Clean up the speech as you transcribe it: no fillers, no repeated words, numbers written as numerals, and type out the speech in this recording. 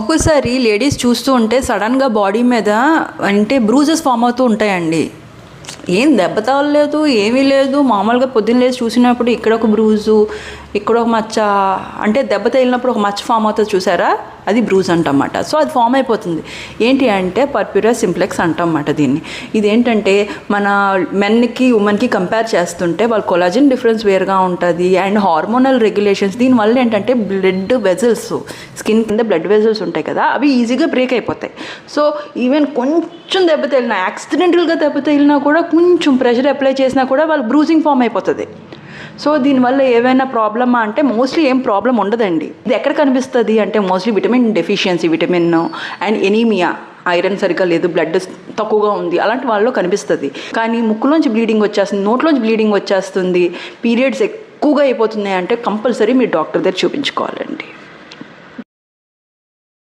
ఒక్కోసారి లేడీస్ చూస్తూ ఉంటే సడన్గా బాడీ మీద అంటే బ్రూజెస్ ఫామ్ అవుతూ ఉంటాయండి. ఏం దెబ్బ తగలలేదు, ఏమీ లేదు. మామూలుగా పొద్దున్న లేచి చూసినప్పుడు ఇక్కడ ఒక బ్రూజు, ఇక్కడ ఒక మచ్చ, అంటే దెబ్బ తగిలినప్పుడు ఒక మచ్చ ఫామ్ అవుతుంది చూసారా, అది బ్రూజ్ అంటమాట. సో అది ఫామ్ అయిపోతుంది. ఏంటి అంటే పర్ప్యూరా సింప్లెక్స్ అంటమాట దీన్ని. ఇదేంటంటే మన మెన్కి ఉమెన్కి కంపేర్ చేస్తుంటే వాళ్ళ కొలాజిన్ డిఫరెన్స్ వేరుగా ఉంటుంది అండ్ హార్మోనల్ రెగ్యులేషన్స్. దీనివల్ల ఏంటంటే బ్లడ్ వెజల్స్, స్కిన్ కింద బ్లడ్ వెజల్స్ ఉంటాయి కదా, అవి ఈజీగా బ్రేక్ అయిపోతాయి. సో ఈవెన్ కొంచెం దెబ్బ తగిలినా, యాక్సిడెంటల్గా దెబ్బ తగిలినా కూడా కొంచెం ప్రెషర్ అప్లై చేసినా కూడా వాళ్ళకి బ్రూజింగ్ ఫామ్ అయిపోతుంది. సో దీనివల్ల ఏవైనా ప్రాబ్లమా అంటే మోస్ట్లీ ఏం ప్రాబ్లం ఉండదండి. ఇది ఎక్కడ కనిపిస్తుంది అంటే mostly vitamin deficiency, vitamin and anaemia, iron సరిగ్గా లేదు, బ్లడ్ తక్కువగా ఉంది, అలాంటి వాళ్ళలో కనిపిస్తుంది. కానీ ముక్కులోంచి బ్లీడింగ్ వచ్చేస్తుంది, నోట్లోంచి బ్లీడింగ్ వచ్చేస్తుంది, పీరియడ్స్ ఎక్కువగా అయిపోతున్నాయి అంటే కంపల్సరీ మీరు డాక్టర్ దగ్గర చూపించుకోవాలండి.